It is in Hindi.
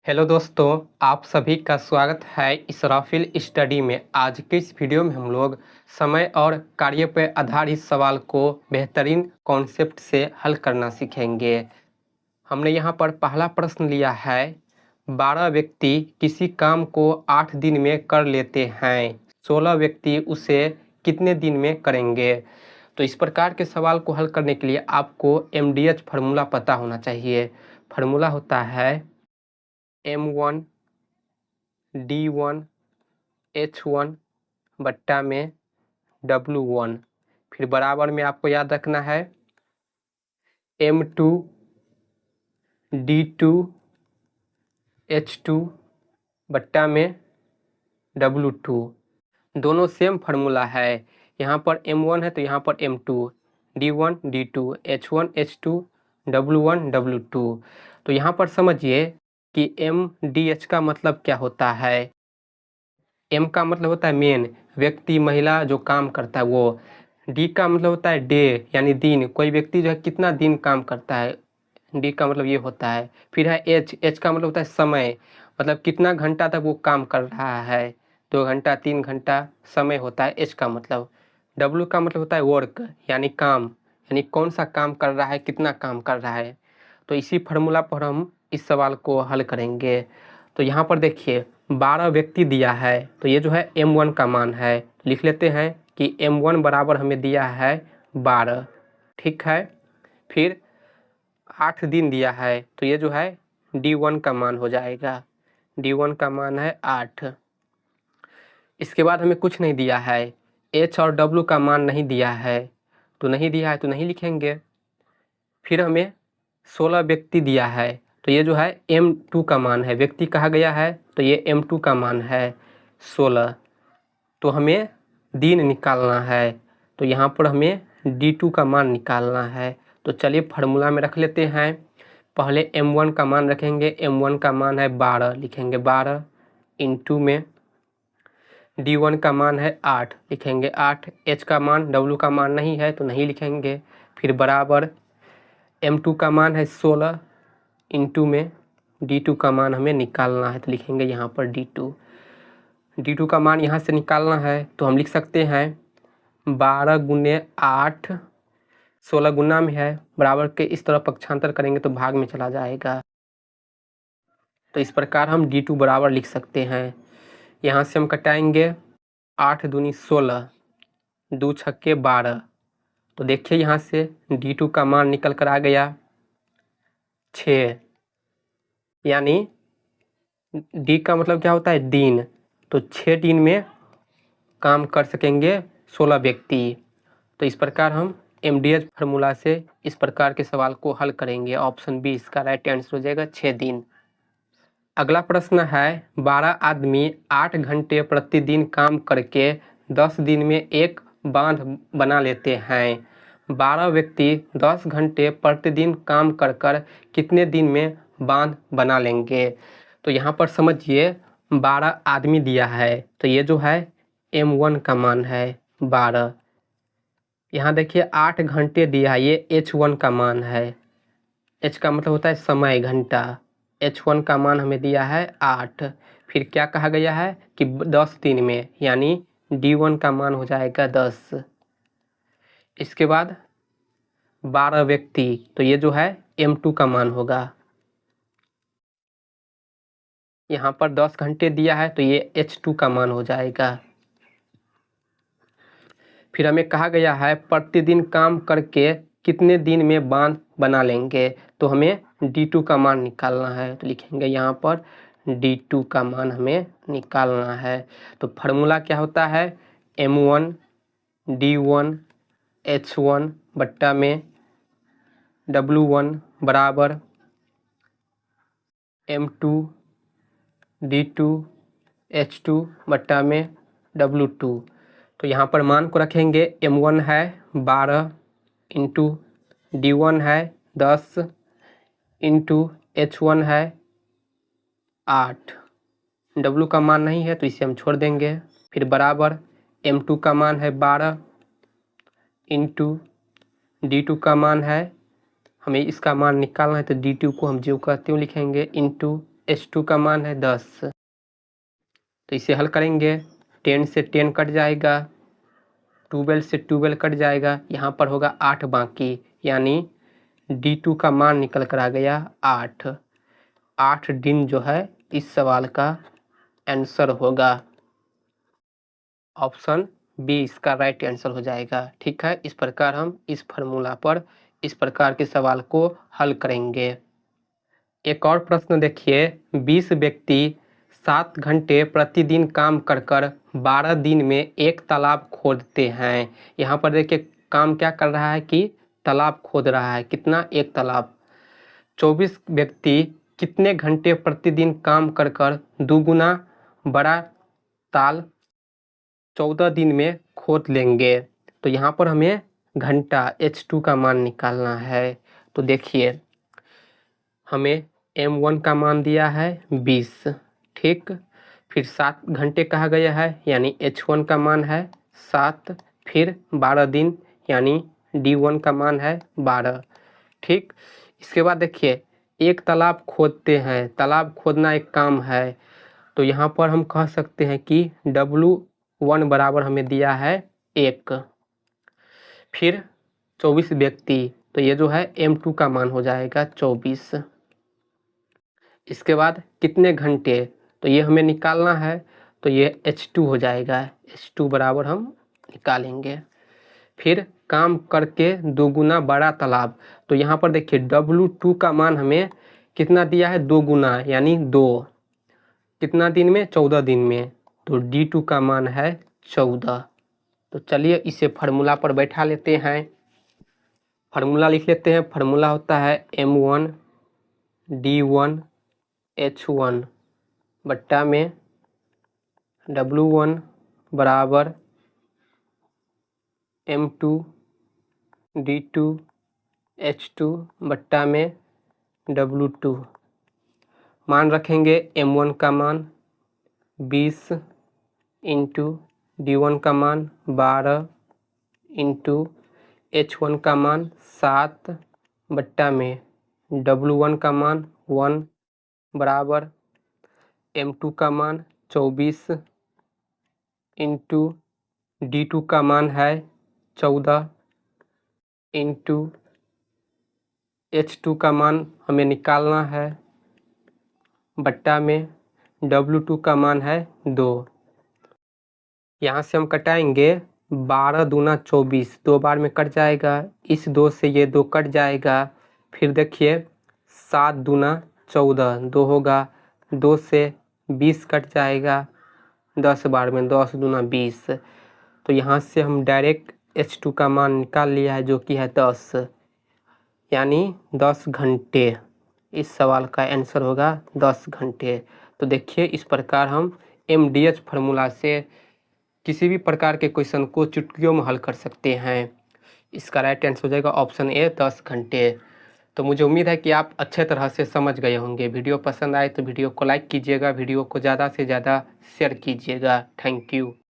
हेलो दोस्तों, आप सभी का स्वागत है इसराफिल स्टडी में। आज के इस वीडियो में हम लोग समय और कार्य पर आधारित सवाल को बेहतरीन कॉन्सेप्ट से हल करना सीखेंगे। हमने यहाँ पर पहला प्रश्न लिया है, 12 व्यक्ति किसी काम को 8 दिन में कर लेते हैं, 16 व्यक्ति उसे कितने दिन में करेंगे। तो इस प्रकार के सवाल को हल करने के लिए आपको MDH फार्मूला पता होना चाहिए। फार्मूला होता है M1 D1 H1 बट्टा में W1, फिर बराबर में आपको याद रखना है M2 D2 H2 बट्टा में W2। दोनों सेम फार्मूला है, यहाँ पर M1 है तो यहाँ पर M2, D1 D2 H1 H2 W1 W2। तो यहाँ पर समझिए कि MDH का मतलब क्या होता है। M का मतलब होता है मेन, व्यक्ति महिला जो काम करता है वो। D का मतलब होता है डे यानी दिन, कोई व्यक्ति जो है कितना दिन काम करता है, D का मतलब ये होता है। फिर है H का मतलब होता है समय, मतलब कितना घंटा तक वो काम कर रहा है, 2 घंटा 3 घंटा समय होता है H का मतलब। W का मतलब होता है वर्क यानी काम, यानी कौन सा काम कर रहा है, कितना काम कर रहा है। तो इसी फार्मूला पर हम इस सवाल को हल करेंगे। तो यहाँ पर देखिए 12 व्यक्ति दिया है, तो ये जो है M1 का मान है, लिख लेते हैं कि M1 बराबर हमें दिया है 12, ठीक है। फिर 8 दिन दिया है, तो ये जो है D1 का मान हो जाएगा, D1 का मान है 8। इसके बाद हमें कुछ नहीं दिया है, H और W का मान नहीं दिया है, तो नहीं दिया है तो नहीं लिखेंगे। फिर हमें 16 व्यक्ति दिया है, तो ये जो है M2 का मान है, व्यक्ति कहा गया है तो ये M2 का मान है 16। तो हमें दिन निकालना है, तो यहाँ पर हमें D2 का मान निकालना है। तो चलिए फार्मूला में रख लेते हैं। पहले M1 का मान रखेंगे, M1 का मान है 12, लिखेंगे 12 इंटू में D1 का मान है 8, लिखेंगे 8। H का मान W का मान नहीं है तो नहीं लिखेंगे। फिर बराबर M2 का मान है 16 इंटू में D2 का मान हमें निकालना है, तो लिखेंगे यहाँ पर D2 का मान यहाँ से निकालना है, तो हम लिख सकते हैं 12 गुने 8, 16 गुना में है, बराबर के इस तरफ पक्षांतर करेंगे तो भाग में चला जाएगा। तो इस प्रकार हम D2 बराबर लिख सकते हैं। यहाँ से हम कटाएंगे 8 दूनी 16, 2 छक्के 12। तो देखिए यहाँ से D2 का मान निकल कर आ गया 6, यानी D का मतलब क्या होता है दिन, तो 6 दिन में काम कर सकेंगे 16 व्यक्ति। तो इस प्रकार हम MDH फार्मूला से इस प्रकार के सवाल को हल करेंगे। ऑप्शन बी इसका राइट आंसर हो जाएगा, 6 दिन। अगला प्रश्न है, 12 आदमी 8 घंटे प्रतिदिन काम करके 10 दिन में एक बांध बना लेते हैं। 12 व्यक्ति 10 घंटे प्रतिदिन काम कर कर कितने दिन में बांध बना लेंगे। तो यहाँ पर समझिए 12 आदमी दिया है, तो ये जो है M1 का मान है 12। यहाँ देखिए 8 घंटे दिया है, ये H1 का मान है। H का मतलब होता है समय, घंटा। H1 का मान हमें दिया है 8। फिर क्या कहा गया है कि 10 दिन में, यानी D1 का मान हो जाएगा 10। इसके बाद 12 व्यक्ति, तो ये जो है M2 का मान होगा। यहाँ पर 10 घंटे दिया है, तो ये H2 का मान हो जाएगा। फिर हमें कहा गया है प्रतिदिन काम करके कितने दिन में बांध बना लेंगे, तो हमें D2 का मान निकालना है, तो लिखेंगे यहाँ पर D2 का मान हमें निकालना है। तो फार्मूला क्या होता है, M1 D1 H1 बट्टा में W1 बराबर M2 D2 H2 बट्टा में W2। तो यहाँ पर मान को रखेंगे, M1 है 12 इंटू D1 है 10 इंटू H1 है 8। W का मान नहीं है तो इसे हम छोड़ देंगे। फिर बराबर M2 का मान है 12 इंटू D2 का मान है, हमें इसका मान निकालना है, तो D2 को हम जो कहते हुए लिखेंगे इंटू H2 का मान है 10। तो इसे हल करेंगे, 10 से 10 कट जाएगा, 12 से 12 कट जाएगा, यहाँ पर होगा 8 बाकी, यानी D2 का मान निकल कर आ गया 8। 8 दिन जो है इस सवाल का आंसर होगा। ऑप्शन बी इसका राइट आंसर हो जाएगा। ठीक है, इस प्रकार हम इस फार्मूला पर इस प्रकार के सवाल को हल करेंगे। एक और प्रश्न देखिए, 20 व्यक्ति 7 घंटे प्रतिदिन काम कर 12 दिन में एक तालाब खोदते हैं। यहाँ पर देखिए काम क्या कर रहा है कि तालाब खोद रहा है। कितना? एक तालाब। 24 व्यक्ति कितने घंटे प्रतिदिन काम कर दुगुना बड़ा ताल 14 दिन में खोद लेंगे। तो यहाँ पर हमें घंटा H2 का मान निकालना है। तो देखिए हमें M1 का मान दिया है 20, ठीक। फिर 7 घंटे कहा गया है, यानी H1 का मान है 7। फिर 12 दिन, यानी D1 का मान है 12, ठीक। इसके बाद देखिए एक तालाब खोदते हैं, तालाब खोदना एक काम है। तो यहाँ पर हम कह सकते हैं कि W1 बराबर हमें दिया है 1। फिर 24 व्यक्ति, तो ये जो है M2 का मान हो जाएगा 24। इसके बाद कितने घंटे, तो ये हमें निकालना है। तो ये H2 हो जाएगा, H2 बराबर हम निकालेंगे। फिर काम करके दोगुना बड़ा तालाब, तो यहाँ पर देखिए W2 का मान हमें कितना दिया है? 2 गुना, यानी 2। कितना दिन में? 14 दिन में। तो D2 का मान है 14। तो चलिए इसे फार्मूला पर बैठा लेते हैं। फार्मूला लिख लेते हैं। फार्मूला होता है M1 D1 H1 बट्टा में W1 बराबर M2 D2 H2 बट्टा में W2। मान रखेंगे M1 का मान 20 इंटू D1 का मान 12 इंटू H1 का मान 7 बट्टा में W1 का मान 1 बराबर M2 का मान 24 इंटू D2 का मान है 14 इंटू H2 का मान हमें निकालना है बट्टा में W2 का मान है 2। यहाँ से हम कटाएंगे 12 दूना 24, 2 बार में कट जाएगा। इस 2 से ये 2 कट जाएगा। फिर देखिए 7 दूना 14, 2 होगा, 2 से 20 कट जाएगा 10 बार में, 10 दूना 20। तो यहाँ से हम डायरेक्ट H2 का मान निकाल लिया है, जो कि है 10, यानी 10 घंटे। इस सवाल का आंसर होगा 10 घंटे। तो देखिए इस प्रकार हम MDH फार्मूला से किसी भी प्रकार के क्वेश्चन को चुटकियों में हल कर सकते हैं। इसका राइट आंसर हो जाएगा ऑप्शन ए, 10 घंटे। तो मुझे उम्मीद है कि आप अच्छे तरह से समझ गए होंगे। वीडियो पसंद आए तो वीडियो को लाइक कीजिएगा, वीडियो को ज़्यादा से ज़्यादा शेयर कीजिएगा। Thank you.